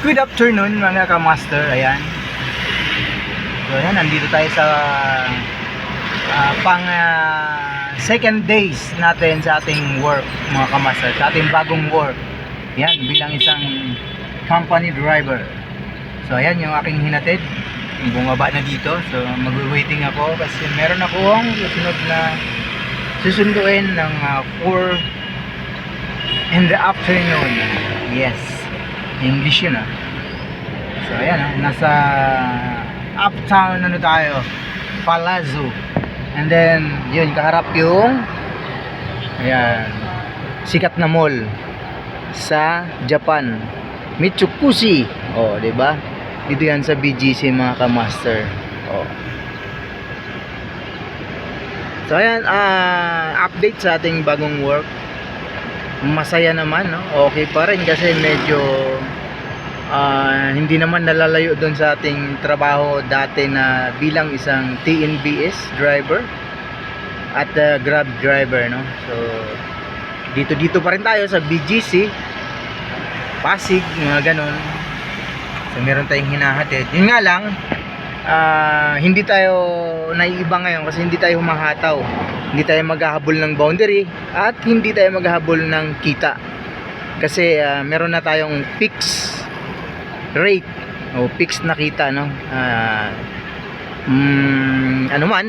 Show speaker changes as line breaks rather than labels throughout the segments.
Good afternoon mga kamaster. Ayan. So ayan, nandito tayo sa second days natin sa ating work mga kamaster, sa ating bagong work. Ayan, bilang isang company driver. So ayan yung aking hinatid. Bumaba na dito. So magwe-waiting ako kasi meron akong susunod na susunduin ng 4 in the afternoon. Yes, English yun So ayan nasa uptown tayo, Palazzo. And then yun, kaharap yung ayan, sikat na mall sa Japan, Mitsukushi. Oh, 'di ba? Dito yan sa BGC mga kamaster. Oh. So ayan, update sa ating bagong work. Masaya naman, no? Okay pa rin kasi medyo hindi naman nalalayo doon sa ating trabaho dati na bilang isang TNBS driver at Grab driver, no? So dito pa rin tayo sa BGC Pasig, mga ganon. So meron tayong hinahatid. Yun nga lang, hindi tayo naiiba ngayon kasi hindi tayo humahataw, hindi tayo maghahabol ng boundary at hindi tayo maghahabol ng kita kasi meron na tayong fixed rate o fixed na kita, no? Ano man,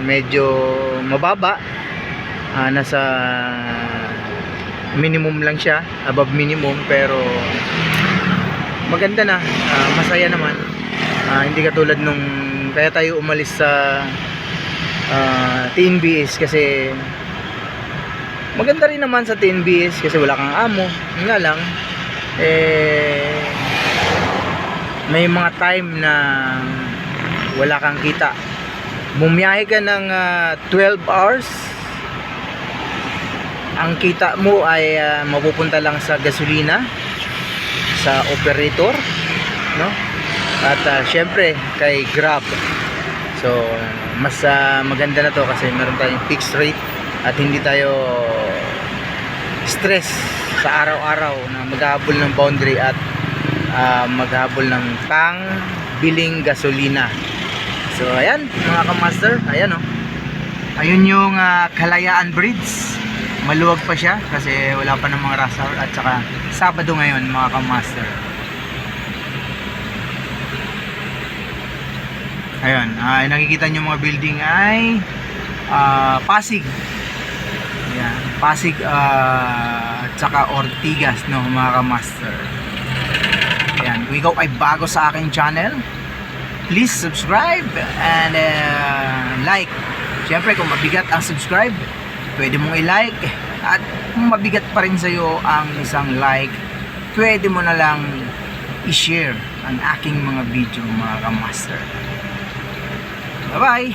medyo mababa, nasa minimum lang siya, above minimum, pero maganda na, masaya naman. Hindi katulad nung kaya tayo umalis sa TNBS kasi maganda rin naman sa TNBS kasi wala kang amo. Yun nga lang, may mga time na wala kang kita. Bumiyahe ka ng 12 hours, ang kita mo ay mapupunta lang sa gasolina, sa operator, no? At syempre kay Grab. So mas maganda na to kasi meron tayong fixed rate at hindi tayo stress sa araw-araw na maghahabol ng boundary at maghabol ng pang biling gasolina. So ayan mga kamaster, ayan ayun yung Kalayaan Bridge. Maluwag pa siya kasi wala pa ng mga rush hour at saka Sabado ngayon mga kamaster. Ayun, nakikita nyo mga building ay Pasig. Ayan, Pasig at saka Ortigas, no mga kamaster. Ayan, kung ikaw ay bago sa aking channel, please subscribe and like. Siyempre kung mabigat ang subscribe, pwede mong i-like. At kung mabigat pa rin sa'yo ang isang like, pwede mo na lang i-share ang aking mga video mga kamaster. Bye bye!